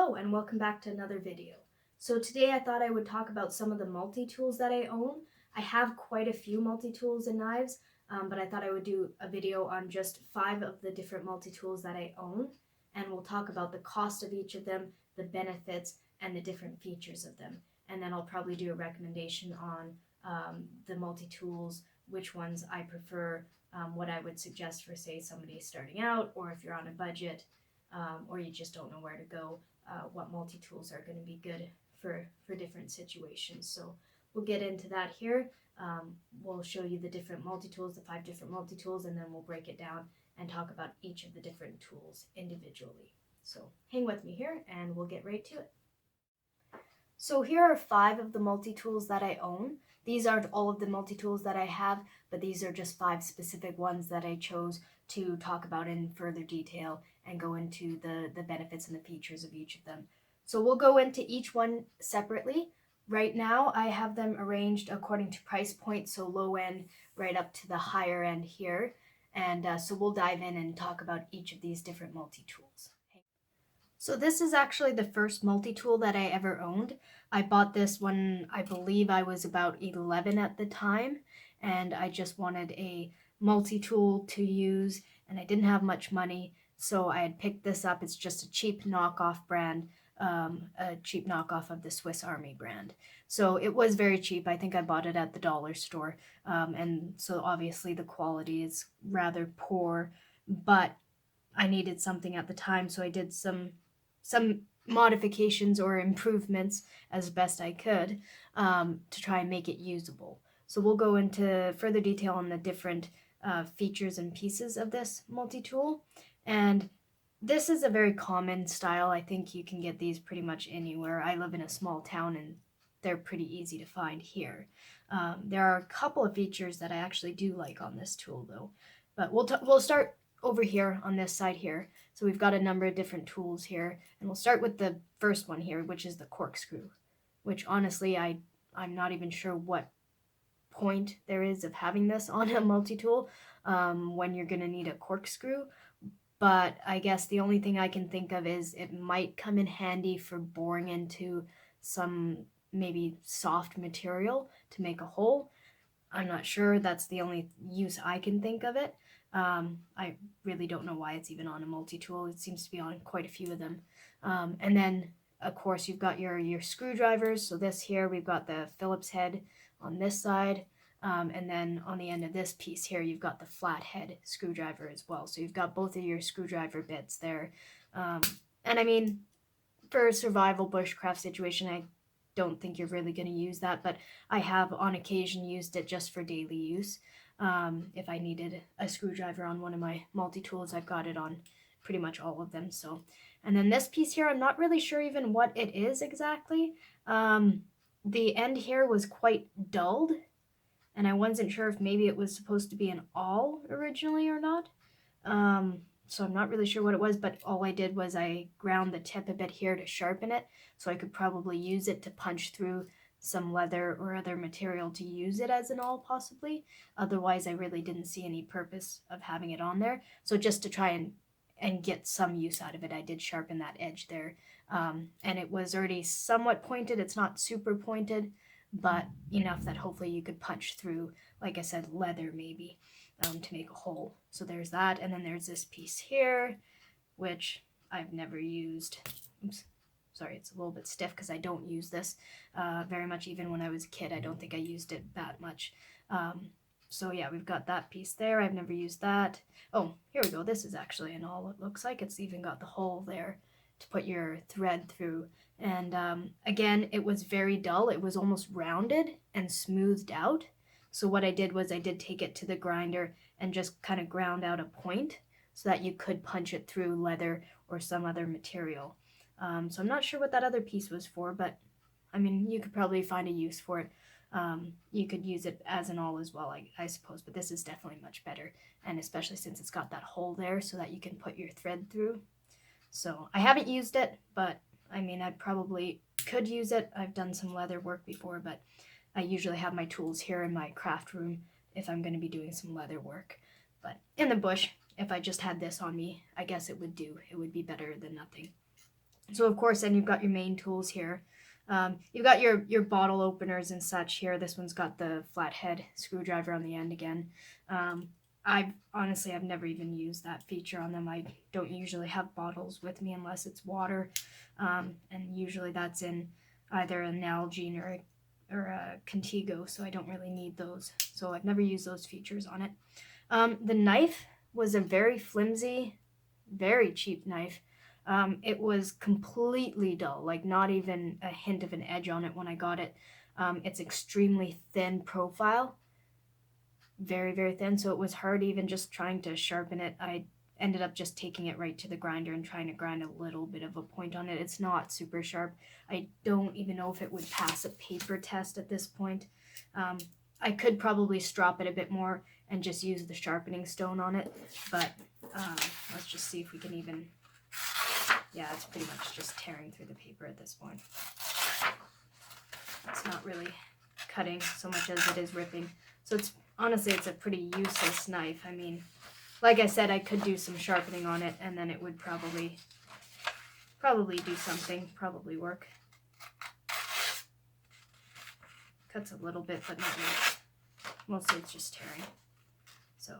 Hello and welcome back to another video. So today I thought I would talk about some of the multi-tools that I own. I have quite a few multi-tools and knives, but I thought I would do a video on just 5 of the different multi-tools that I own, and we'll talk about the cost of each of them, the benefits, and the different features of them. And then I'll probably do a recommendation on the multi-tools, which ones I prefer, what I would suggest for, say, somebody starting out, or if you're on a budget, or you just don't know where to go, what multi-tools are going to be good for different situations. So we'll get into that here. We'll show you the different multi-tools, the 5 different multi-tools, and then we'll break it down and talk about each of the different tools individually. So hang with me here and we'll get right to it. So here are 5 of the multi-tools that I own. These aren't all of the multi-tools that I have, but these are just 5 specific ones that I chose to talk about in further detail and go into the benefits and the features of each of them. So we'll go into each one separately. Right now I have them arranged according to price point, so low end right up to the higher end here. And so we'll dive in and talk about each of these different multi-tools. So this is actually the first multi-tool that I ever owned. I bought this when I believe I was about 11 at the time, and I just wanted a multi-tool to use, and I didn't have much money, so I had picked this up. It's just a cheap knockoff brand, a cheap knockoff of the Swiss Army brand. So it was very cheap. I think I bought it at the dollar store, and so obviously the quality is rather poor, but I needed something at the time, so I did some modifications or improvements as best I could to try and make it usable. So we'll go into further detail on the different features and pieces of this multi-tool. And this is a very common style. I think you can get these pretty much anywhere. I live in a small town and they're pretty easy to find here. There are a couple of features that I actually do like on this tool though. But we'll start over here on this side here. So we've got a number of different tools here, and we'll start with the first one here, which is the corkscrew, which honestly I'm not even sure what point there is of having this on a multi-tool when you're going to need a corkscrew, but I guess the only thing I can think of is it might come in handy for boring into some maybe soft material to make a hole. I'm not sure. That's the only use I can think of it. I really don't know why it's even on a multi-tool. It seems to be on quite a few of them. And then, of course, you've got your screwdrivers. So this here, we've got the Phillips head on this side. And then on the end of this piece here, you've got the flathead screwdriver as well. So you've got both of your screwdriver bits there. And I mean, for a survival bushcraft situation, I don't think you're really going to use that, but I have on occasion used it just for daily use. If I needed a screwdriver on one of my multi-tools, I've got it on pretty much all of them. So, and then this piece here, I'm not really sure even what it is exactly. The end here was quite dulled, and I wasn't sure if maybe it was supposed to be an awl originally or not. So I'm not really sure what it was, but all I did was I ground the tip a bit here to sharpen it, so I could probably use it to punch through some leather or other material to use it as an awl possibly. Otherwise, I really didn't see any purpose of having it on there. So just to try and get some use out of it, I did sharpen that edge there. And it was already somewhat pointed. It's not super pointed, but enough that hopefully you could punch through, like I said, leather maybe. To make a hole. So there's that, and then there's this piece here, which I've never used. Oops, sorry, it's a little bit stiff because I don't use this very much. Even when I was a kid, I don't think I used it that much. So yeah, we've got that piece there. I've never used that. Oh, here we go. This is actually an awl. It looks like it's even got the hole there to put your thread through. And again, it was very dull. It was almost rounded and smoothed out. So what I did was I did take it to the grinder and just kind of ground out a point so that you could punch it through leather or some other material. So I'm not sure what that other piece was for, but I mean, you could probably find a use for it. You could use it as an awl as well, I suppose, but this is definitely much better, and especially since it's got that hole there so that you can put your thread through. So I haven't used it, but I mean, I probably could use it. I've done some leather work before, but I usually have my tools here in my craft room if I'm going to be doing some leather work. But in the bush, if I just had this on me, I guess it would do. It would be better than nothing. So of course, then you've got your main tools here. You've got your bottle openers and such here. This one's got the flathead screwdriver on the end again. I've never even used that feature on them. I don't usually have bottles with me unless it's water, and usually that's in either a Nalgene or a Contigo, so I don't really need those. So I've never used those features on it. The knife was a very flimsy, very cheap knife. It was completely dull, like not even a hint of an edge on it when I got it. It's extremely thin profile, very, very thin, so it was hard even just trying to sharpen it. I ended up just taking it right to the grinder and trying to grind a little bit of a point on it. It's not super sharp. I don't even know if it would pass a paper test at this point. I could probably strop it a bit more and just use the sharpening stone on it, but let's just see if we can even... Yeah, it's pretty much just tearing through the paper at this point. It's not really cutting so much as it is ripping. So it's honestly, it's a pretty useless knife. I mean, like I said, I could do some sharpening on it and then it would probably do something, probably work. Cuts a little bit, but not much. Mostly it's just tearing. So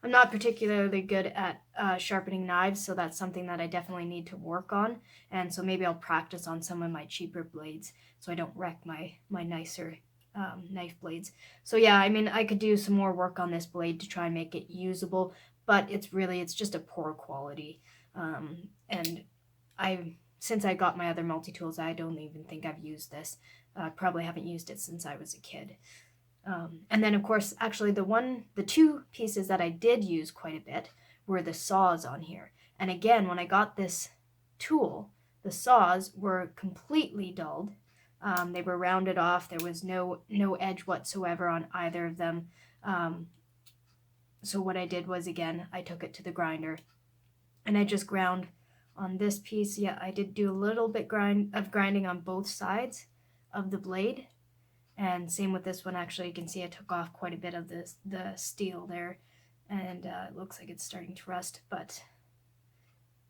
I'm not particularly good at sharpening knives, so that's something that I definitely need to work on. And so maybe I'll practice on some of my cheaper blades so I don't wreck my nicer knife blades. So yeah, I mean, I could do some more work on this blade to try and make it usable, but it's just a poor quality. And since I got my other multi-tools, I don't even think I've used this. Probably haven't used it since I was a kid. And then of course, actually the two pieces that I did use quite a bit were the saws on here. And again, when I got this tool, the saws were completely dulled. They were rounded off. There was no edge whatsoever on either of them. So what I did was, again, I took it to the grinder and I just ground on this piece. Yeah, I did do a little bit of grinding on both sides of the blade. And same with this one, actually, you can see I took off quite a bit of the steel there, and it looks like it's starting to rust, but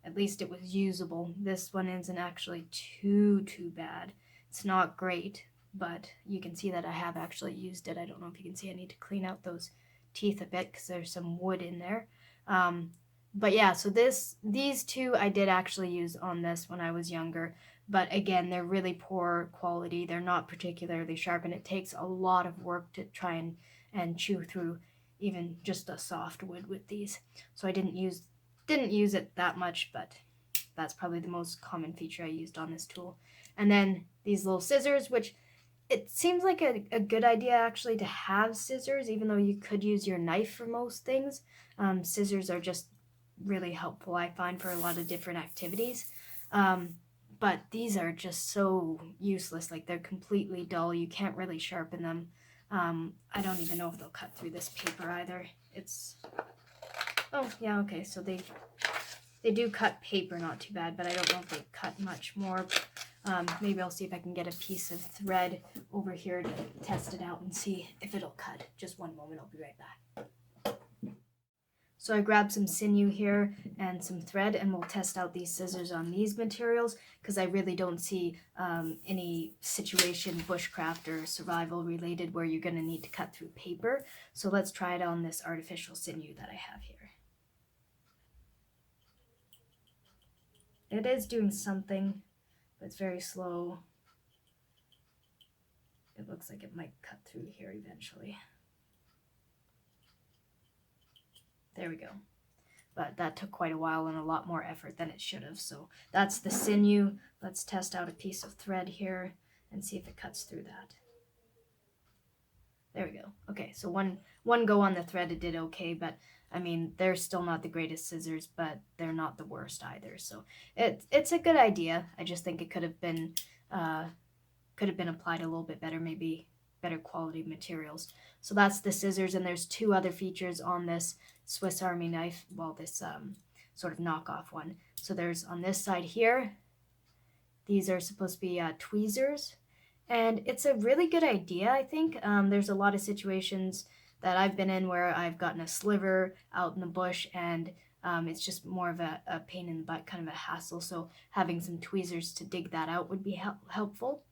at least it was usable. This one isn't actually too bad. It's not great, but you can see that I have actually used it. I don't know if you can see, I need to clean out those teeth a bit because there's some wood in there. But yeah, so these two I did actually use on this when I was younger. But again, they're really poor quality. They're not particularly sharp, and it takes a lot of work to try and chew through even just a soft wood with these. So I didn't use it that much, but that's probably the most common feature I used on this tool. And then these little scissors, which it seems like a good idea actually to have scissors, even though you could use your knife for most things. Scissors are just really helpful, I find, for a lot of different activities. But these are just so useless. Like, they're completely dull. You can't really sharpen them. I don't even know if they'll cut through this paper either. Oh yeah, okay, so they do cut paper not too bad, but I don't know if they cut much more. Maybe I'll see if I can get a piece of thread over here to test it out and see if it'll cut. Just one moment, I'll be right back. So I grabbed some sinew here and some thread, and we'll test out these scissors on these materials because I really don't see any situation, bushcraft or survival related, where you're going to need to cut through paper. So let's try it on this artificial sinew that I have here. It is doing something, but it's very slow. It looks like it might cut through here eventually. There we go. But that took quite a while and a lot more effort than it should have. So that's the sinew. Let's test out a piece of thread here and see if it cuts through that. There we go. Okay, so one go on the thread, it did okay, but I mean, they're still not the greatest scissors, but they're not the worst either. So it's a good idea. I just think it could have been applied a little bit better, maybe better quality materials. So that's the scissors, and there's two other features on this Swiss Army knife, well, this sort of knockoff one. So there's on this side here, these are supposed to be tweezers, and it's a really good idea, I think. There's a lot of situations that I've been in where I've gotten a sliver out in the bush, and It's just more of a pain in the butt, kind of a hassle. So having some tweezers to dig that out would be helpful.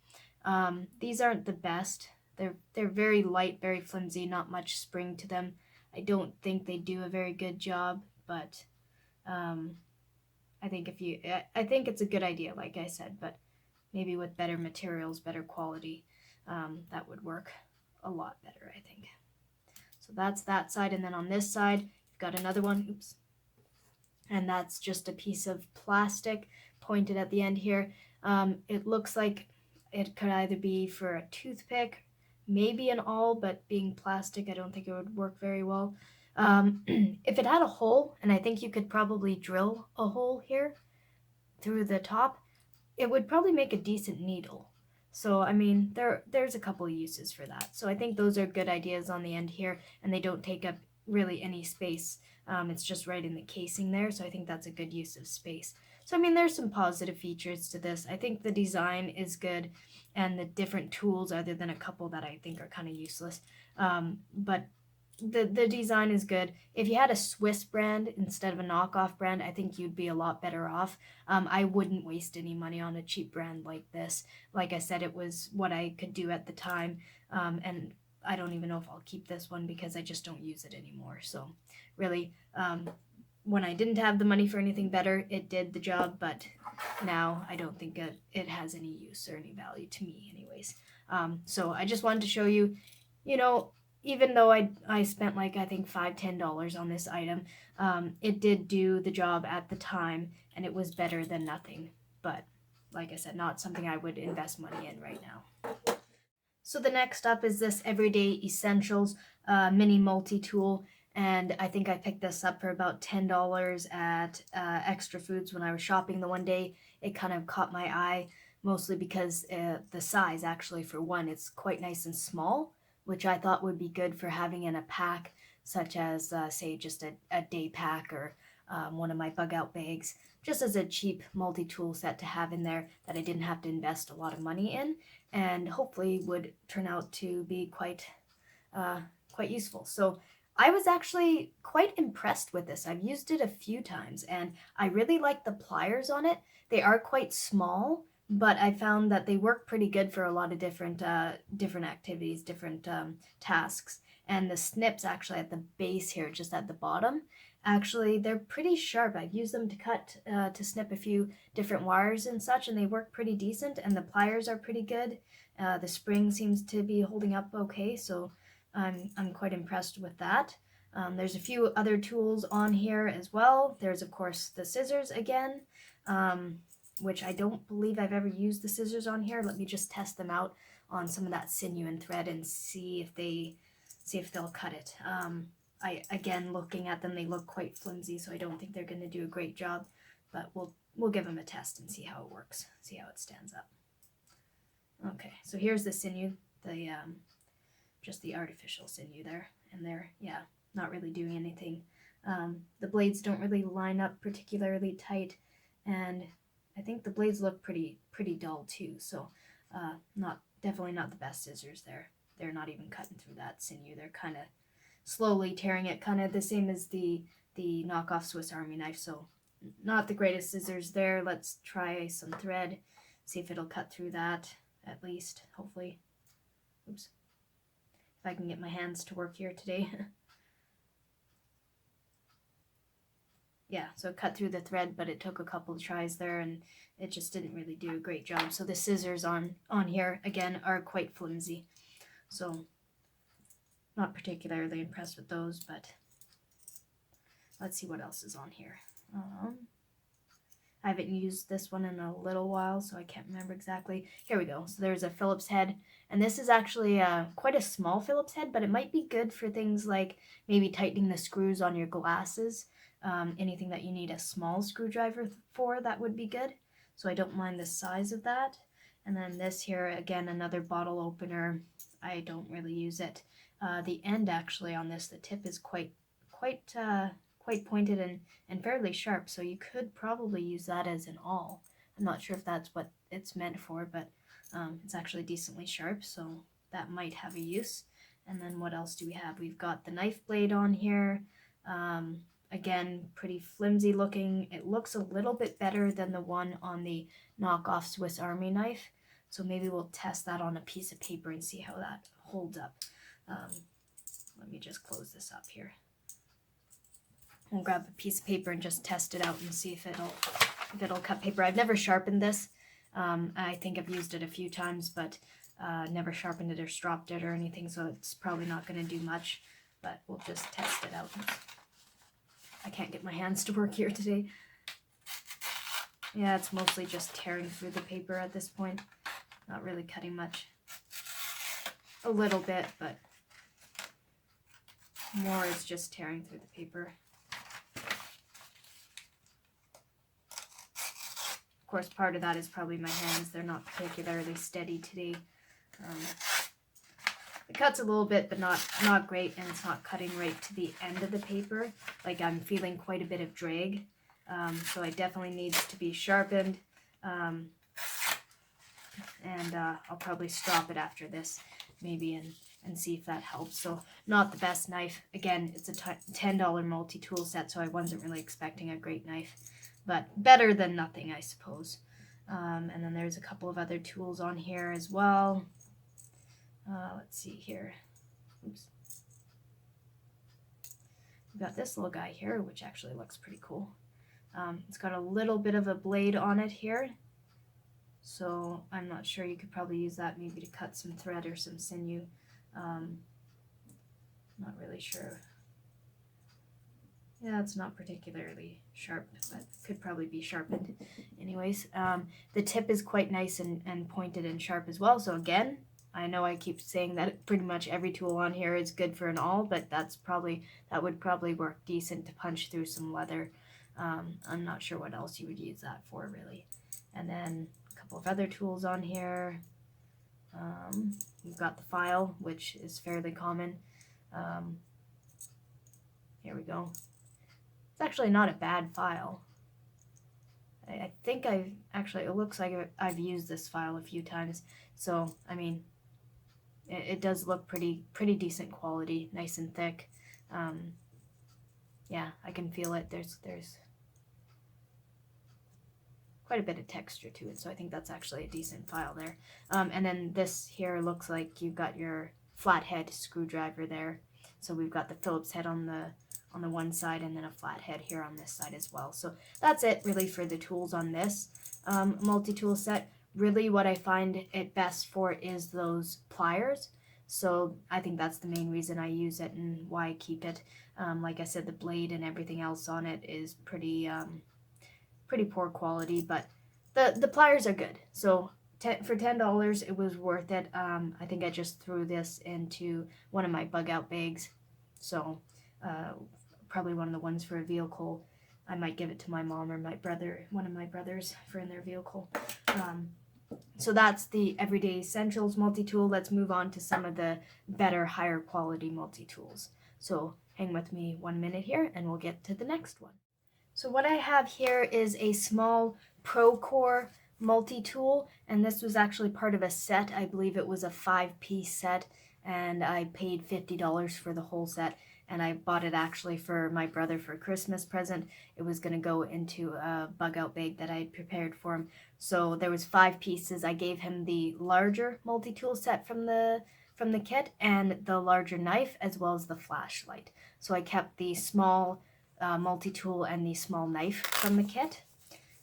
These aren't the best. They're very light, very flimsy, not much spring to them. I don't think they do a very good job, but um, I think I think it's a good idea, like I said, but maybe with better materials, better quality, that would work a lot better, I think. So that's that side, and then on this side, you've got another one. Oops. And that's just a piece of plastic pointed at the end here. It looks like it could either be for a toothpick, maybe an awl, but being plastic, I don't think it would work very well. If it had a hole, and I think you could probably drill a hole here through the top, it would probably make a decent needle. So I mean, there's a couple of uses for that. So I think those are good ideas on the end here, and they don't take up really any space. It's just right in the casing there, so I think that's a good use of space. So I mean, there's some positive features to this. I think the design is good, and the different tools, other than a couple that I think are kind of useless. But the design is good. If you had a Swiss brand instead of a knockoff brand, I think you'd be a lot better off. I wouldn't waste any money on a cheap brand like this. Like I said, it was what I could do at the time, and I don't even know if I'll keep this one because I just don't use it anymore. So really, when I didn't have the money for anything better, it did the job, but now I don't think it has any use or any value to me anyways. So I just wanted to show you, you know, even though I spent like I think $5-10 on this item, it did do the job at the time, and it was better than nothing. But like I said, not something I would invest money in right now. So the next up is this Everyday Essentials mini multi-tool, and I think I picked this up for about $10 at Extra Foods when I was shopping the one day. It kind of caught my eye, mostly because the size, actually, for one, it's quite nice and small, which I thought would be good for having in a pack, such as, say, just a day pack or one of my bug out bags, just as a cheap multi-tool set to have in there that I didn't have to invest a lot of money in, and hopefully would turn out to be quite useful. So I was actually quite impressed with this. I've used it a few times, and I really like the pliers on it. They are quite small, but I found that they work pretty good for a lot of different activities, different tasks. And the snips actually at the base here, just at the bottom, actually they're pretty sharp. I've used them to cut to snip a few different wires and such, and they work pretty decent. And the pliers are pretty good. The spring seems to be holding up okay, so I'm quite impressed with that. There's a few other tools on here as well. There's of course the scissors again. Which I don't believe I've ever used the scissors on here. Let me just test them out on some of that sinew and thread and see if they'll cut it. Again, looking at them, they look quite flimsy, so I don't think they're going to do a great job, but we'll give them a test and see how it works, see how it stands up. Okay, so here's the sinew, the just the artificial sinew there, and they're, yeah, not really doing anything. The blades don't really line up particularly tight, and I think the blades look pretty dull too, so definitely not the best scissors there. They're not even cutting through that sinew. They're kind of slowly tearing it, kind of the same as the knockoff Swiss Army knife, so not the greatest scissors there. Let's try some thread, see if it'll cut through that at least, hopefully. Oops. If I can get my hands to work here today. Yeah, so it cut through the thread, but it took a couple of tries there, and it just didn't really do a great job. So the scissors on here, again, are quite flimsy. So not particularly impressed with those, but let's see what else is on here. I haven't used this one in a little while, so I can't remember exactly. Here we go. So there's a Phillips head, and this is actually quite a small Phillips head, but it might be good for things like maybe tightening the screws on your glasses. Anything that you need a small screwdriver for, that would be good. So I don't mind the size of that. And then this here, again, another bottle opener. I don't really use it. The end actually on this, the tip is quite pointed and fairly sharp, so you could probably use that as an awl. I'm not sure if that's what it's meant for, but it's actually decently sharp, so that might have a use. And then what else do we have? We've got the knife blade on here. again, pretty flimsy looking. It looks a little bit better than the one on the knockoff Swiss Army knife. So maybe we'll test that on a piece of paper and see how that holds up. Let me just close this up here. We'll grab a piece of paper and just test it out and see if it'll cut paper. I've never sharpened this. I think I've used it a few times, but never sharpened it or stropped it or anything, so it's probably not going to do much, but we'll just test it out. I can't get my hands to work here today. Yeah, it's mostly just tearing through the paper at this point. Not really cutting much. A little bit, but more is just tearing through the paper. Of course, part of that is probably my hands. They're not particularly steady today. It cuts a little bit, but not great, and it's not cutting right to the end of the paper. Like, I'm feeling quite a bit of drag, so it definitely needs to be sharpened. And I'll probably strop it after this, maybe, and see if that helps. So, not the best knife. Again, it's a $10 multi-tool set, so I wasn't really expecting a great knife, but better than nothing, I suppose. And then there's a couple of other tools on here as well. Let's see here. Oops. We've got this little guy here, which actually looks pretty cool. It's got a little bit of a blade on it here. So I'm not sure, you could probably use that maybe to cut some thread or some sinew. Not really sure. Yeah, it's not particularly sharp, but could probably be sharpened. Anyways, the tip is quite nice and pointed and sharp as well. So again, I know I keep saying that pretty much every tool on here is good for an awl, but that would probably work decent to punch through some leather. I'm not sure what else you would use that for, really. And then a couple of other tools on here. We've got the file, which is fairly common. Here we go. It's actually not a bad file. I think it looks like I've used this file a few times. So, I mean, it does look pretty decent quality, nice and thick. Yeah, I can feel it. There's quite a bit of texture to it, so I think that's actually a decent file there. And then this here looks like you've got your flathead screwdriver there. So we've got the Phillips head on the one side, and then a flathead here on this side as well. So that's it really for the tools on this multi-tool set. Really what I find it best for is those pliers. So I think that's the main reason I use it and why I keep it. Like I said, the blade and everything else on it is pretty poor quality, but the pliers are good. So for $10, it was worth it. I think I just threw this into one of my bug out bags. So probably one of the ones for a vehicle. I might give it to my mom or my brother, one of my brothers, for in their vehicle. So that's the Everyday Essentials multi-tool. Let's move on to some of the better, higher quality multi-tools. So hang with me 1 minute here and we'll get to the next one. So what I have here is a small Procore multi-tool, and this was actually part of a set. I believe it was a 5-piece set, and I paid $50 for the whole set, and I bought it actually for my brother for a Christmas present. It was going to go into a bug out bag that I had prepared for him. So there was 5 pieces. I gave him the larger multi-tool set from the kit and the larger knife as well as the flashlight. So I kept the small multi-tool and the small knife from the kit.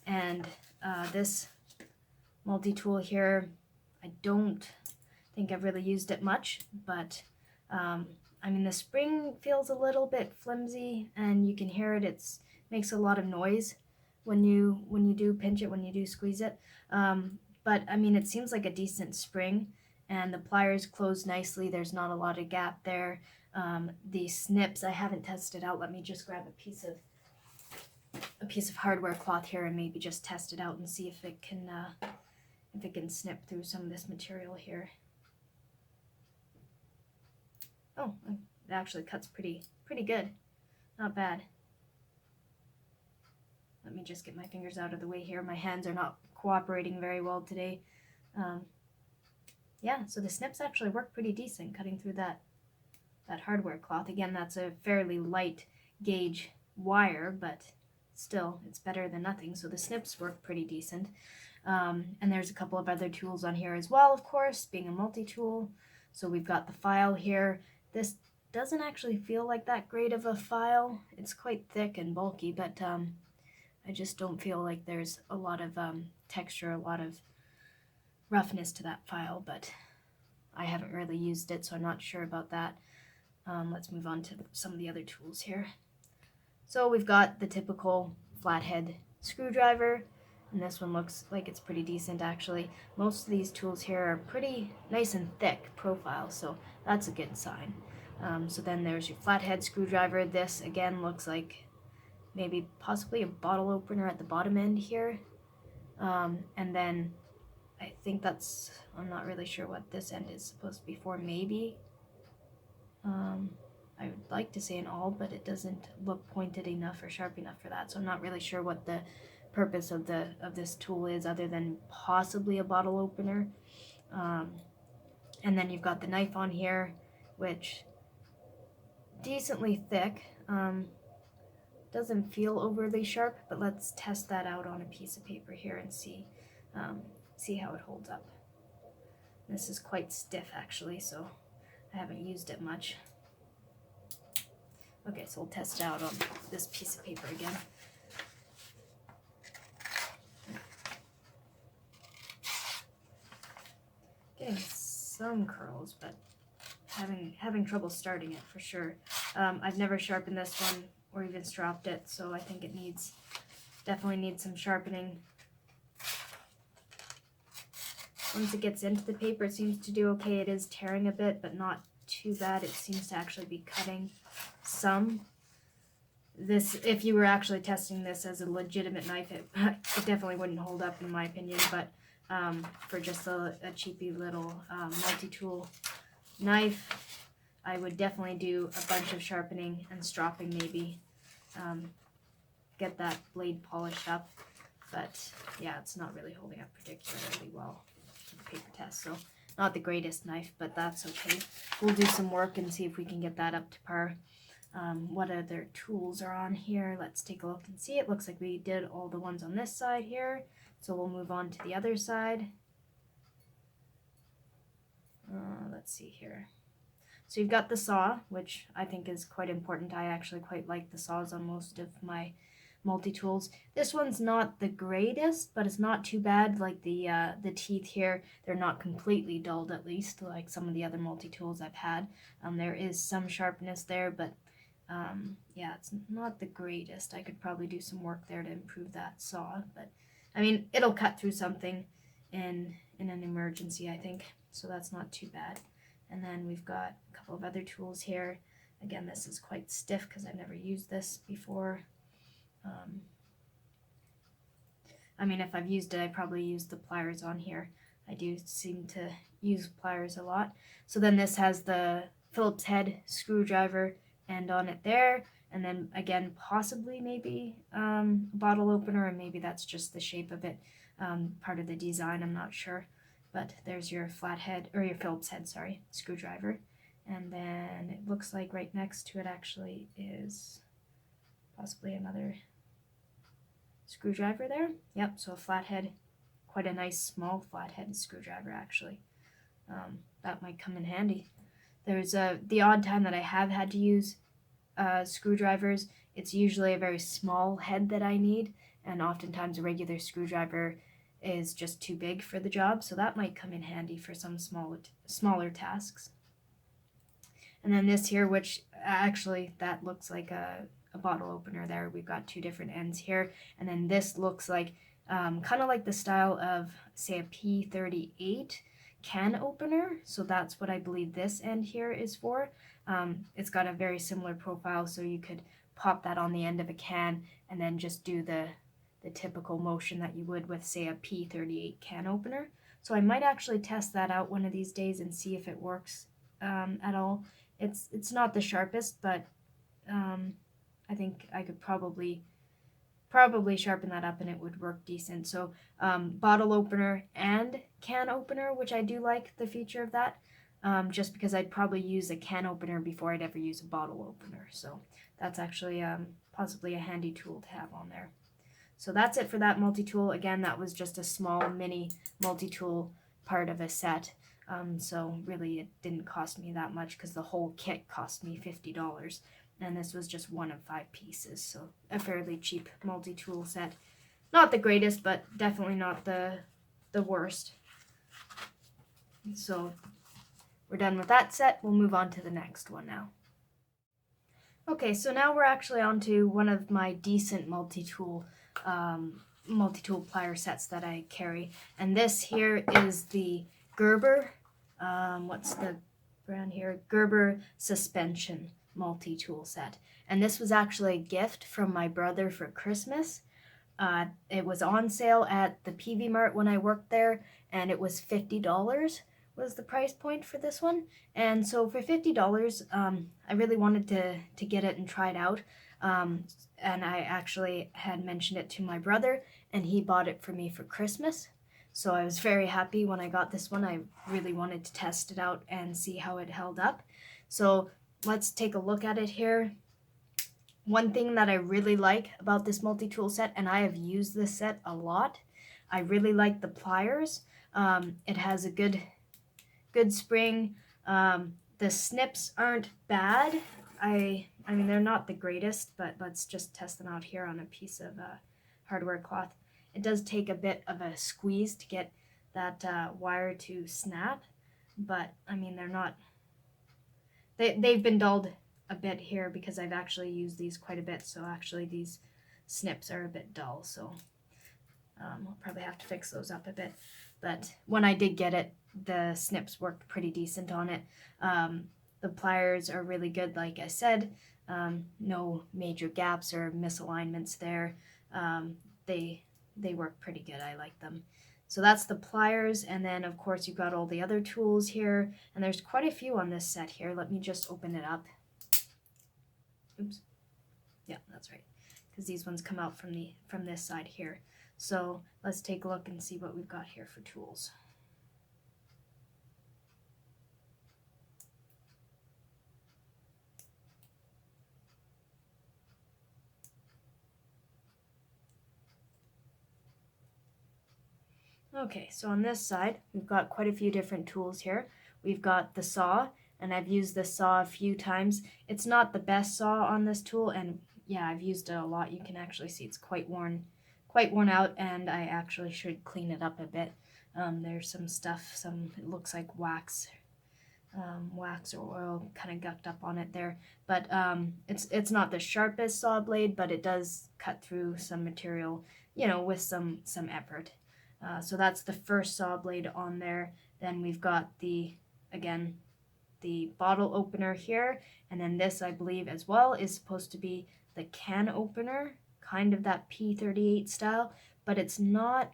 And this multi-tool here, I don't think I've really used it much, but I mean, the spring feels a little bit flimsy, and you can hear it. It makes a lot of noise when you do pinch it, when you do squeeze it. But I mean, it seems like a decent spring, and the pliers close nicely. There's not a lot of gap there. The snips I haven't tested out. Let me just grab a piece of hardware cloth here and maybe just test it out and see if it can snip through some of this material here. Oh, it actually cuts pretty good. Not bad. Let me just get my fingers out of the way here. My hands are not cooperating very well today. Yeah, so the snips actually work pretty decent cutting through that hardware cloth. Again, that's a fairly light gauge wire, but still, it's better than nothing. So the snips work pretty decent. And there's a couple of other tools on here as well, of course, being a multi-tool. So we've got the file here. This doesn't actually feel like that great of a file. It's quite thick and bulky, but I just don't feel like there's a lot of texture, a lot of roughness to that file, but I haven't really used it, so I'm not sure about that. Let's move on to some of the other tools here. So we've got the typical flathead screwdriver, and this one looks like it's pretty decent actually. Most of these tools here are pretty nice and thick profile, so that's a good sign. So then there's your flathead screwdriver. This again looks like maybe possibly a bottle opener at the bottom end here. And then I think I'm not really sure what this end is supposed to be for, maybe. I would like to say an awl, but it doesn't look pointed enough or sharp enough for that, so I'm not really sure what the purpose of this tool is other than possibly a bottle opener. And then you've got the knife on here, which decently thick. Doesn't feel overly sharp, but let's test that out on a piece of paper here and see how it holds up. This is quite stiff actually, so I haven't used it much. Okay, so we'll test it out on this piece of paper again. Getting some curls, but having trouble starting it for sure. I've never sharpened this one or even stropped it, so I think it definitely needs some sharpening. Once it gets into the paper, it seems to do okay. It is tearing a bit, but not too bad. It seems to actually be cutting some. This, if you were actually testing this as a legitimate knife, it definitely wouldn't hold up in my opinion, but for just a cheapy little multi-tool knife, I would definitely do a bunch of sharpening and stropping maybe, get that blade polished up, but yeah, it's not really holding up particularly well for the paper test, so not the greatest knife, but that's okay. We'll do some work and see if we can get that up to par. What other tools are on here? Let's take a look and see. It looks like we did all the ones on this side here, so we'll move on to the other side. Let's see here. So you've got the saw, which I think is quite important. I actually quite like the saws on most of my multi-tools. This one's not the greatest, but it's not too bad. Like the teeth here, they're not completely dulled, at least, like some of the other multi-tools I've had. There is some sharpness there, but yeah, it's not the greatest. I could probably do some work there to improve that saw, but I mean, it'll cut through something in an emergency, I think, so that's not too bad. And then we've got a couple of other tools here. Again, this is quite stiff because I've never used this before. I mean, if I've used it, I probably used the pliers on here. I do seem to use pliers a lot. So then this has the Phillips head screwdriver end on it there, and then again possibly maybe a bottle opener, and maybe that's just the shape of it, part of the design, I'm not sure. But there's your flathead, or your Phillips head, sorry, screwdriver. And then it looks like right next to it actually is possibly another screwdriver there. Yep, so a flathead, quite a nice small flathead screwdriver actually. That might come in handy. There's the odd time that I have had to use screwdrivers, it's usually a very small head that I need, and oftentimes a regular screwdriver is just too big for the job, so that might come in handy for some smaller tasks. And then this here, which actually that looks like a bottle opener there. We've got two different ends here, and then this looks like kind of like the style of, say, a P38 can opener, so that's what I believe this end here is for. It's got a very similar profile, so you could pop that on the end of a can and then just do the typical motion that you would with, say, a P38 can opener. So I might actually test that out one of these days and see if it works at all. It's not the sharpest, but I think I could probably sharpen that up and it would work decent. So bottle opener and can opener, which I do like the feature of that. just because I'd probably use a can opener before I'd ever use a bottle opener. So that's actually possibly a handy tool to have on there. So that's it for that multi-tool. Again, that was just a small mini multi-tool part of a set. So really it didn't cost me that much because the whole kit cost me $50. And this was just one of 5 pieces. So a fairly cheap multi-tool set. Not the greatest, but definitely not the worst. So we're done with that set. We'll move on to the next one now. Okay, so now we're actually on to one of my decent multi-tool plier sets that I carry. And this here is the Gerber, what's the brand here? Gerber Suspension multi-tool set. And this was actually a gift from my brother for Christmas. It was on sale at the PV Mart when I worked there, and it was $50 was the price point for this one. And so for $50, I really wanted to get it and try it out. And I actually had mentioned it to my brother, and he bought it for me for Christmas. So I was very happy when I got this one. I really wanted to test it out and see how it held up. So let's take a look at it here. One thing that I really like about this multi-tool set, and I have used this set a lot, I really like the pliers. It has a good spring. The snips aren't bad. I mean, they're not the greatest, but let's just test them out here on a piece of hardware cloth. It does take a bit of a squeeze to get that wire to snap, but I mean, they're not, they've been dulled a bit here because I've actually used these quite a bit, so actually these snips are a bit dull, so I'll probably have to fix those up a bit. But when I did get it, the snips worked pretty decent on it. The pliers are really good, like I said. No major gaps or misalignments there. They work pretty good. I like them. So that's the pliers, and then of course you've got all the other tools here, and there's quite a few on this set here. Let me just open it up. Oops. Yeah, that's right, because these ones come out from this side here. So let's take a look and see what we've got here for tools. Okay, so on this side, we've got quite a few different tools here. We've got the saw, and I've used this saw a few times. It's not the best saw on this tool, and yeah, I've used it a lot. You can actually see it's quite worn out, and I actually should clean it up a bit. There's some stuff, it looks like wax or oil kind of gucked up on it there. But it's not the sharpest saw blade, but it does cut through some material, with some effort. So that's the first saw blade on there. Then we've got the bottle opener here, and then this, I believe as well, is supposed to be the can opener, kind of that P38 style, but it's not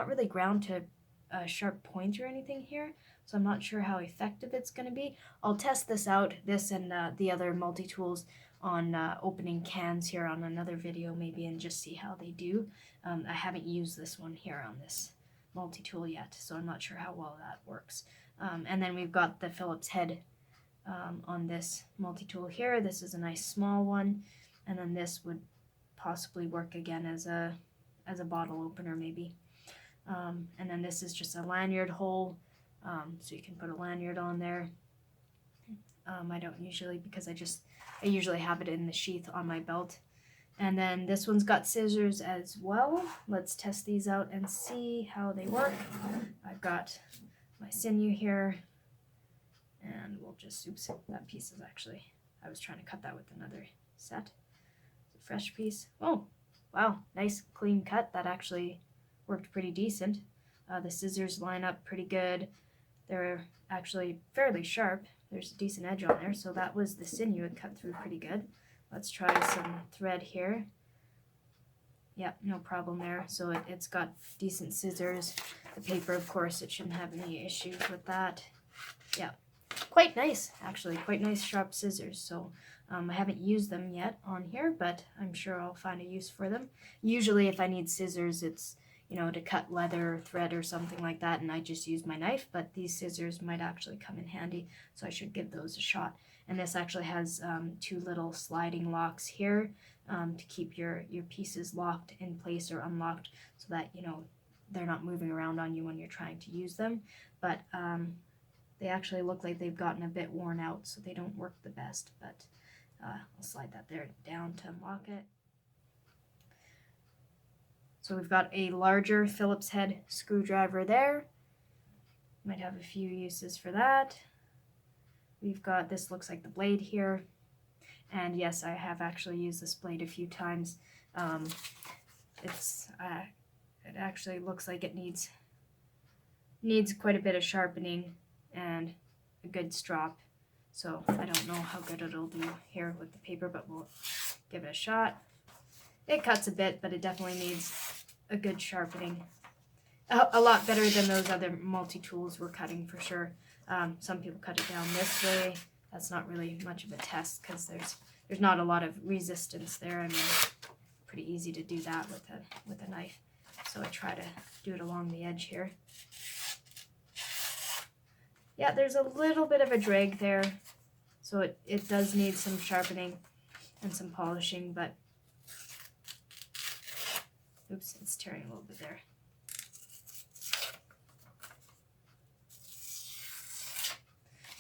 really ground to a sharp point or anything here, so I'm not sure how effective it's going to be. I'll test this out, this and the other multi-tools, on opening cans here on another video maybe, and just see how they do. I haven't used this one here on this multi-tool yet, so I'm not sure how well that works. And then we've got the Phillips head on this multi-tool here. This is a nice small one, and then this would possibly work again as a bottle opener maybe. And then this is just a lanyard hole, so you can put a lanyard on there. I don't usually, because I usually have it in the sheath on my belt. And then this one's got scissors as well. Let's test these out and see how they work. I've got my sinew here, and we'll just, oops, that piece is actually, I was trying to cut that with another set. It's a fresh piece. Oh, wow, nice clean cut. That actually worked pretty decent. The scissors line up pretty good. They're actually fairly sharp. There's a decent edge on there, so that was the sinew. It cut through pretty good. Let's try some thread here. Yep, no problem there. So it's got decent scissors. The paper, of course, it shouldn't have any issues with that. Yeah, quite nice, actually. Quite nice sharp scissors. So I haven't used them yet on here, but I'm sure I'll find a use for them. Usually if I need scissors, it's you know, to cut leather or thread or something like that, and I just use my knife, but these scissors might actually come in handy, so I should give those a shot. And this actually has 2 little sliding locks here to keep your pieces locked in place or unlocked, so that, you know, they're not moving around on you when you're trying to use them. But they actually look like they've gotten a bit worn out, so they don't work the best, but I'll slide that there down to unlock it. So we've got a larger Phillips head screwdriver there. Might have a few uses for that. We've got, this looks like the blade here. And yes, I have actually used this blade a few times. It actually looks like it needs quite a bit of sharpening and a good strop. So I don't know how good it'll do here with the paper, but we'll give it a shot. It cuts a bit, but it definitely needs a good sharpening. A lot better than those other multi-tools we're cutting for sure. Some people cut it down this way. That's not really much of a test because there's not a lot of resistance there. I mean, pretty easy to do that with a knife. So I try to do it along the edge here. Yeah, there's a little bit of a drag there, so it does need some sharpening and some polishing, but oops, it's tearing a little bit there.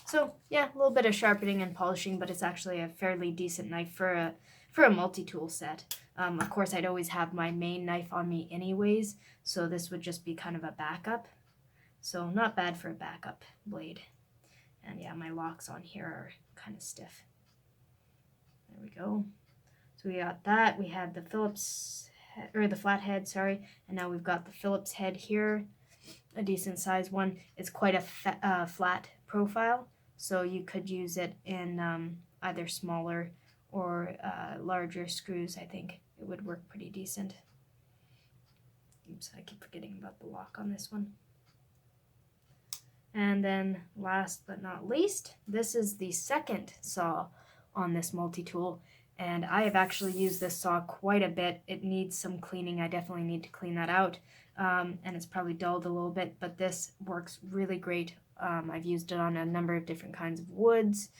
So yeah, a little bit of sharpening and polishing, but it's actually a fairly decent knife for a multi-tool set. Of course, I'd always have my main knife on me anyways, so this would just be kind of a backup. So not bad for a backup blade. And yeah, my locks on here are kind of stiff. There we go. So we got that. We had the Phillips, or the flathead, sorry, and now we've got the Phillips head here, a decent size one. It's quite a flat profile, so you could use it in either smaller or larger screws. I think it would work pretty decent. Oops, I keep forgetting about the lock on this one. And then last but not least, this is the second saw on this multi-tool, and I have actually used this saw quite a bit. It needs some cleaning. I definitely need to clean that out, and it's probably dulled a little bit, but this works really great. I've used it on a number of different kinds of woods,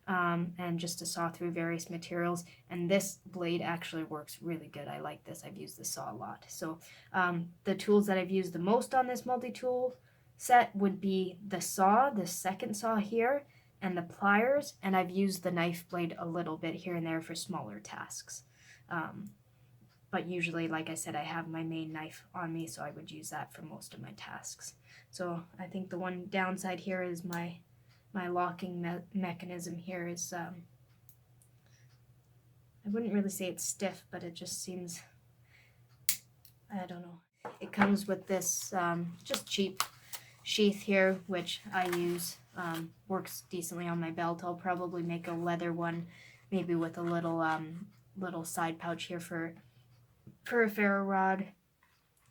and just to saw through various materials, and this blade actually works really good. I like this. I've used this saw a lot. So the tools that I've used the most on this multi-tool set would be the saw, the second saw here, and the pliers, and I've used the knife blade a little bit here and there for smaller tasks. But usually, like I said, I have my main knife on me, so I would use that for most of my tasks. So I think the one downside here is my locking mechanism here is, I wouldn't really say it's stiff, but it just seems, I don't know. It comes with this just cheap sheath here, which I use, works decently on my belt. I'll probably make a leather one, maybe with a little side pouch here for a ferro rod,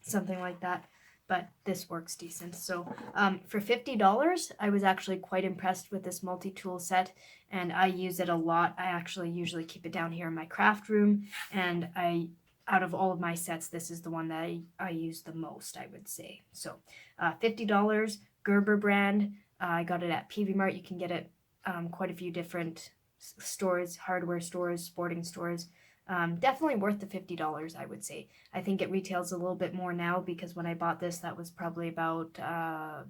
something like that. But this works decent. So for $50, I was actually quite impressed with this multi-tool set, and I use it a lot. I actually usually keep it down here in my craft room, and out of all of my sets, this is the one that I use the most, I would say. So $50, Gerber brand. I got it at PV Mart. You can get it quite a few different stores, hardware stores, sporting stores. Definitely worth the $50, I would say. I think it retails a little bit more now, because when I bought this, that was probably about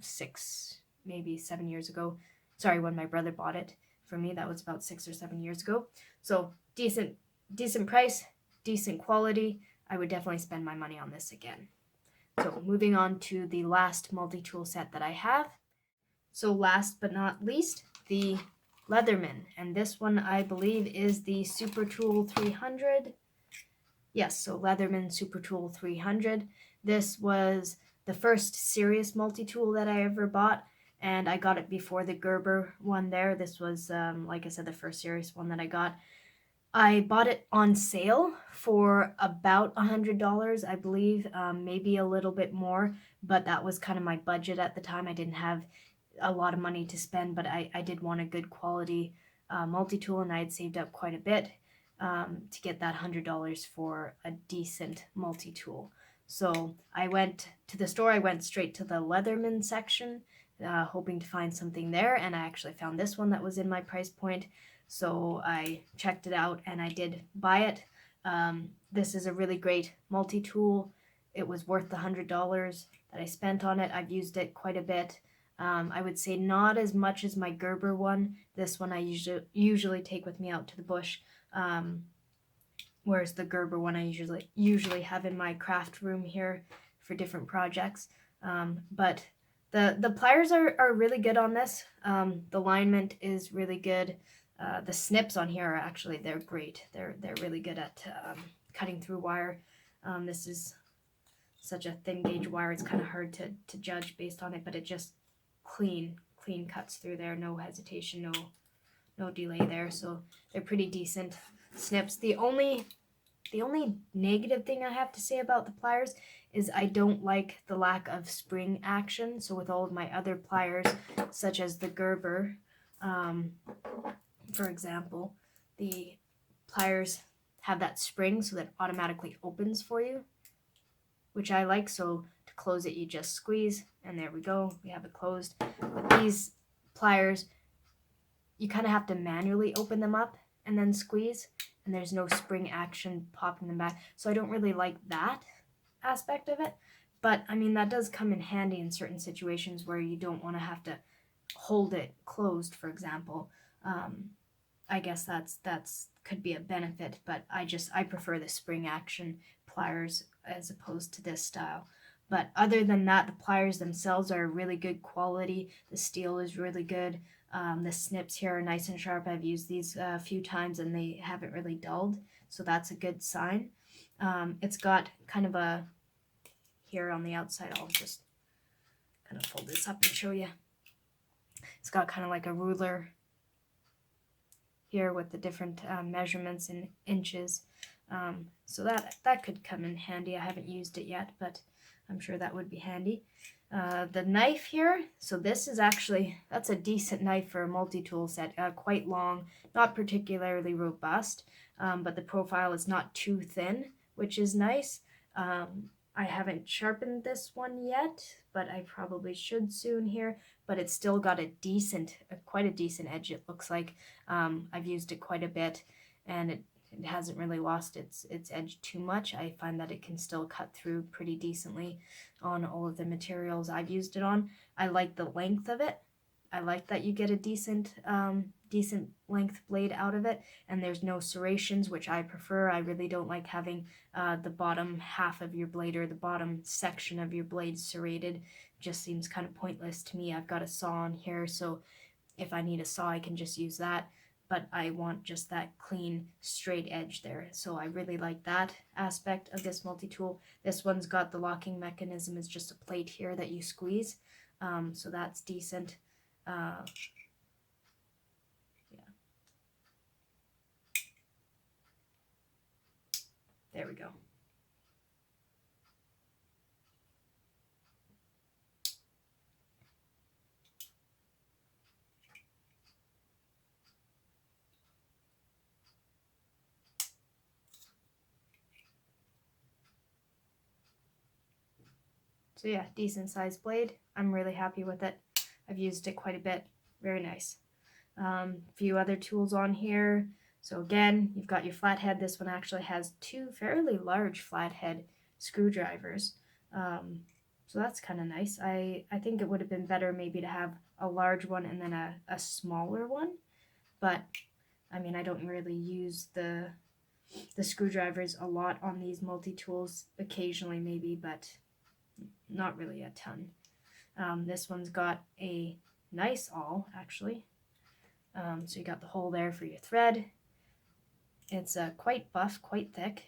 6, maybe 7 years ago. Sorry, when my brother bought it for me, that was about 6 or 7 years ago. So decent price, decent quality. I would definitely spend my money on this again. So moving on to the last multi-tool set that I have. So last but not least, the Leatherman, and this one I believe is the SuperTool300. Yes, so Leatherman SuperTool300. This was the first serious multi-tool that I ever bought, and I got it before the Gerber one there. This was, like I said, the first serious one that I got. I bought it on sale for about $100, I believe, maybe a little bit more, but that was kind of my budget at the time. I didn't have a lot of money to spend, but I did want a good quality multi-tool, and I had saved up quite a bit to get that $100 for a decent multi-tool. So I went to the store, I went straight to the Leatherman section, hoping to find something there, and I actually found this one that was in my price point. So I checked it out and I did buy it. This is a really great multi-tool. It was worth the $100 that I spent on it. I've used it quite a bit. I would say not as much as my Gerber one. This one I usually take with me out to the bush, whereas the Gerber one I usually have in my craft room here for different projects. But the pliers are really good on this. The alignment is really good. The snips on here are actually, they're great. They're really good at cutting through wire. This is such a thin gauge wire, it's kind of hard to judge based on it, but it just clean cuts through there, no hesitation, no delay there. So they're pretty decent snips. The only negative thing I have to say about the pliers is I don't like the lack of spring action. So with all of my other pliers, such as the Gerber, for example, the pliers have that spring so that it automatically opens for you, which I like. So to close it, you just squeeze, and there we go, we have it closed. With these pliers, you kind of have to manually open them up and then squeeze, and there's no spring action popping them back. So I don't really like that aspect of it. But I mean, that does come in handy in certain situations where you don't want to have to hold it closed, for example. I guess that's could be a benefit, but I prefer the spring action pliers as opposed to this style. But other than that, the pliers themselves are really good quality. The steel is really good. The snips here are nice and sharp. I've used these a few times and they haven't really dulled, so that's a good sign. It's got kind of a, here on the outside, I'll just kind of fold this up and show you. It's got kind of like a ruler here with the different measurements in inches. So that could come in handy. I haven't used it yet, but I'm sure that would be handy. The knife here, so this is actually, that's a decent knife for a multi-tool set, quite long, not particularly robust, but the profile is not too thin, which is nice. I haven't sharpened this one yet, but I probably should soon here. But it's still got a decent, quite a decent edge, it looks like. I've used it quite a bit, and it hasn't really lost its edge too much. I find that it can still cut through pretty decently on all of the materials I've used it on. I like the length of it. I like that you get a decent length blade out of it, and there's no serrations, which I prefer. I really don't like having the bottom half of your blade or the bottom section of your blade serrated. It just seems kind of pointless to me. I've got a saw on here, so if I need a saw, I can just use that, but I want just that clean, straight edge there. So I really like that aspect of this multi-tool. This one's got the locking mechanism, is just a plate here that you squeeze, so that's decent. Yeah. There we go. So yeah, decent sized blade. I'm really happy with it. I've used it quite a bit. Very nice. Few other tools on here. So again, you've got your flathead. This one actually has two fairly large flathead screwdrivers. So that's kind of nice. I think it would have been better maybe to have a large one and then a smaller one. But I mean, I don't really use the screwdrivers a lot on these multi-tools. Occasionally maybe, but not really a ton. This one's got a nice awl, actually. So you got the hole there for your thread. It's quite buff, quite thick,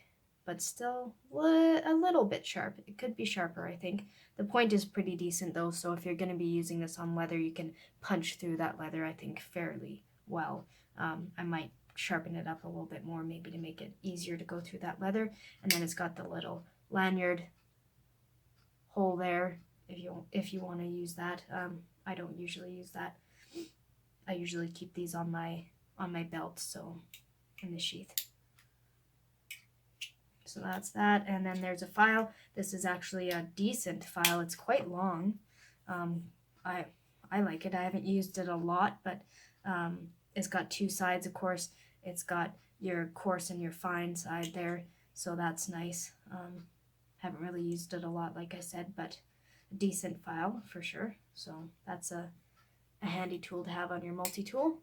but still a little bit sharp. It could be sharper, I think. The point is pretty decent though, so if you're going to be using this on leather, you can punch through that leather, I think, fairly well. I might sharpen it up a little bit more, maybe to make it easier to go through that leather. And then it's got the little lanyard hole there if you want to use that. I don't usually use that. I usually keep these on my belt, so in the sheath. So So that's that. And then there's a file. This is actually a decent file. It's quite long. I like it. I haven't used it a lot, but it's got two sides, of course. It's got your coarse and your fine side there, so that's nice. Haven't really used it a lot, like I said, but a decent file for sure. So that's a handy tool to have on your multi-tool.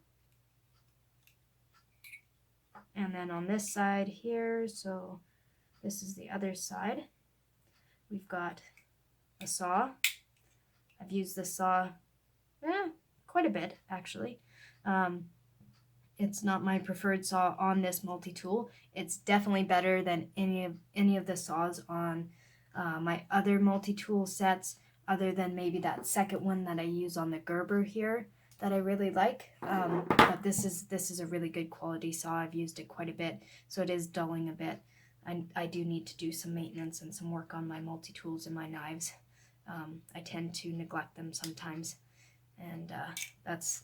And then on this side here, so this is the other side, we've got a saw. I've used this saw quite a bit, actually. It's not my preferred saw on this multi-tool. It's definitely better than any of the saws on my other multi-tool sets, other than maybe that second one that I use on the Gerber here that I really like. But this is a really good quality saw. I've used it quite a bit, so it is dulling a bit. I do need to do some maintenance and some work on my multi-tools and my knives. I tend to neglect them sometimes, and that's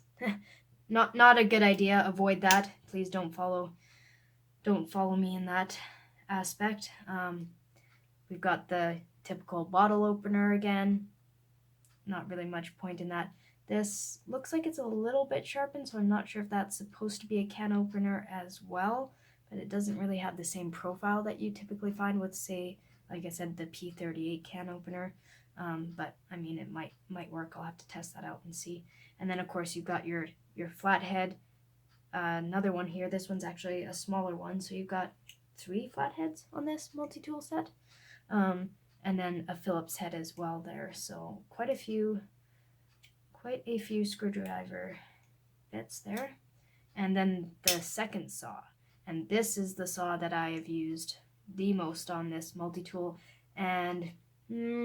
not a good idea. Avoid that. Please don't follow me in that aspect. We've got the typical bottle opener again. Not really much point in that. This looks like it's a little bit sharpened, so I'm not sure if that's supposed to be a can opener as well, but it doesn't really have the same profile that you typically find with, say, like I said, the P38 can opener. But I mean, it might work. I'll have to test that out and see. And then of course you've got your flathead. Another one here. This one's actually a smaller one, so you've got 3 flatheads on this multi-tool set. And then a Phillips head as well there. So quite a few screwdriver bits there. And then the second saw. And this is the saw that I have used the most on this multi-tool, and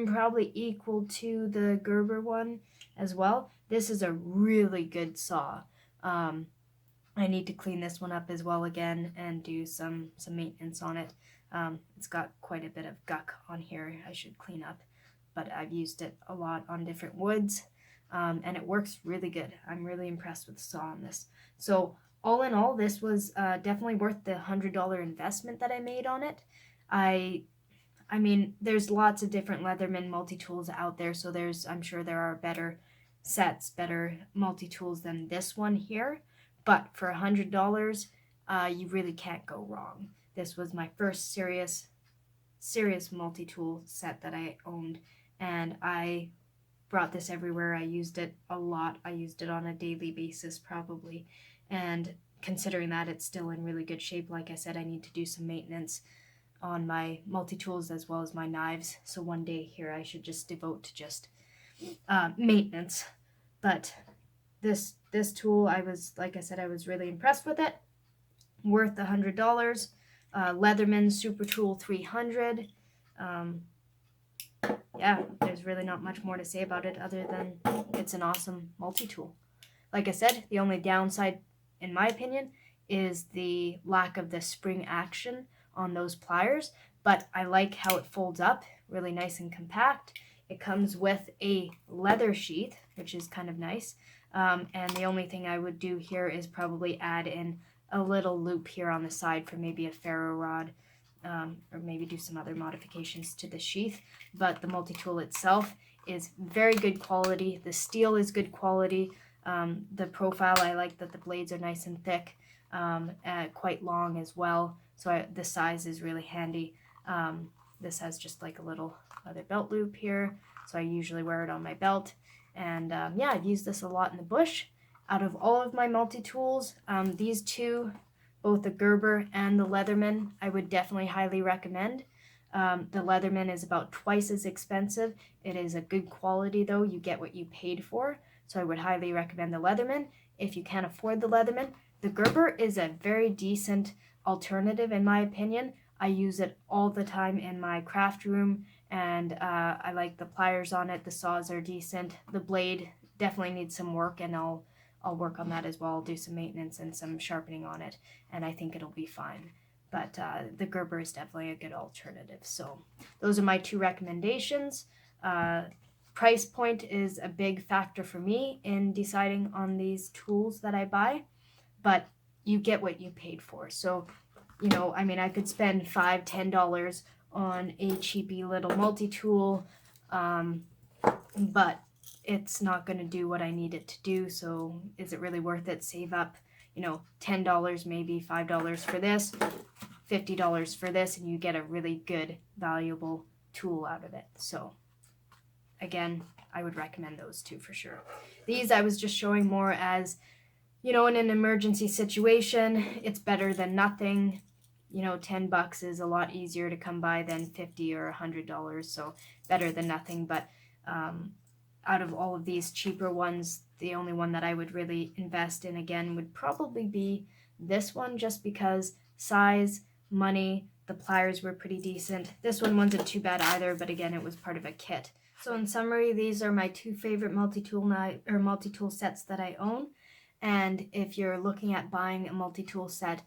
probably equal to the Gerber one as well. This is a really good saw. I need to clean this one up as well again and do some maintenance on it. It's got quite a bit of guck on here I should clean up, but I've used it a lot on different woods, and it works really good. I'm really impressed with the saw on this. So all in all, this was definitely worth the $100 investment that I made on it. I mean, there's lots of different Leatherman multi-tools out there, so I'm sure there are better sets, better multi-tools than this one here. But for $100, you really can't go wrong. This was my first serious multi-tool set that I owned, and I brought this everywhere. I used it a lot. I used it on a daily basis probably, and considering that it's still in really good shape, like I said, I need to do some maintenance on my multi-tools as well as my knives. So one day here I should just devote to just maintenance. But this tool, like I said, I was really impressed with it. Worth $100. Leatherman SuperTool300. Yeah, there's really not much more to say about it other than it's an awesome multi-tool. Like I said, the only downside, in my opinion, is the lack of the spring action on those pliers, but I like how it folds up, really nice and compact. It comes with a leather sheath, which is kind of nice, and the only thing I would do here is probably add in a little loop here on the side for maybe a ferro rod, or maybe do some other modifications to the sheath. But the multi-tool itself is very good quality. The steel is good quality. The profile, I like that the blades are nice and thick, quite long as well. So the size is really handy. This has just like a little leather belt loop here, so I usually wear it on my belt. And yeah, I've used this a lot in the bush. Out of all of my multi-tools, these two, both the Gerber and the Leatherman, I would definitely highly recommend. The Leatherman is about twice as expensive. It is a good quality though. You get what you paid for. So I would highly recommend the Leatherman. If you can't afford the Leatherman, the Gerber is a very decent alternative in my opinion. I use it all the time in my craft room, and I like the pliers on it. The saws are decent. The blade definitely needs some work, and I'll work on that as well. I'll do some maintenance and some sharpening on it, and I think it'll be fine. But the Gerber is definitely a good alternative. So those are my 2 recommendations. Price point is a big factor for me in deciding on these tools that I buy, but you get what you paid for. So you know, I mean, I could spend $5-10 on a cheapy little multi-tool, but it's not going to do what I need it to do. So is it really worth it? Save up, you know, $10, maybe $5 for this, $50 for this, and you get a really good, valuable tool out of it. So again, I would recommend those two for sure. These I was just showing more as, you know, in an emergency situation, it's better than nothing. You know, $10 is a lot easier to come by than $50 or $100, so better than nothing. But out of all of these cheaper ones, the only one that I would really invest in again would probably be this one, just because size, money, the pliers were pretty decent. This one wasn't too bad either, but again, it was part of a kit. So in summary, these are my two favorite multi-tool sets that I own. And if you're looking at buying a multi-tool set,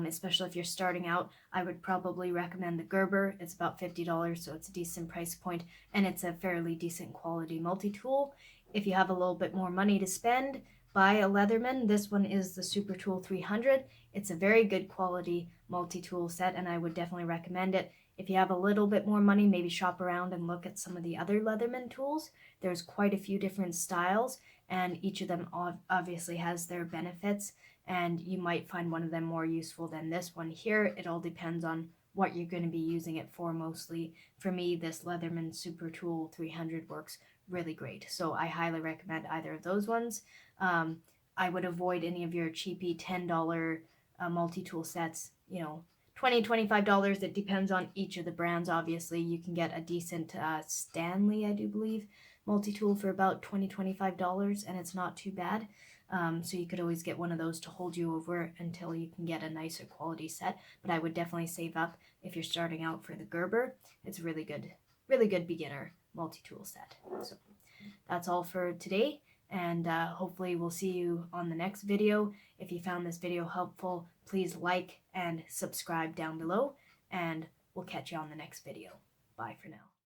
especially if you're starting out, I would probably recommend the Gerber. It's about $50, so it's a decent price point, and it's a fairly decent quality multi-tool. If you have a little bit more money to spend, buy a Leatherman. This one is the SuperTool300. It's a very good quality multi-tool set, and I would definitely recommend it. If you have a little bit more money, maybe shop around and look at some of the other Leatherman tools. There's quite a few different styles, and each of them obviously has their benefits, and you might find one of them more useful than this one here. It all depends on what you're going to be using it for mostly. For me, this Leatherman SuperTool300 works really great, so I highly recommend either of those ones. I would avoid any of your cheapy $10 multi-tool sets, you know, $20-25. It depends on each of the brands. Obviously, you can get a decent Stanley, I do believe, multi-tool for about $20-25, and it's not too bad. So you could always get one of those to hold you over until you can get a nicer quality set. But I would definitely save up if you're starting out for the Gerber. It's a really good beginner multi-tool set. So that's all for today, and hopefully we'll see you on the next video. If you found this video helpful, please like and subscribe down below, and we'll catch you on the next video. Bye for now.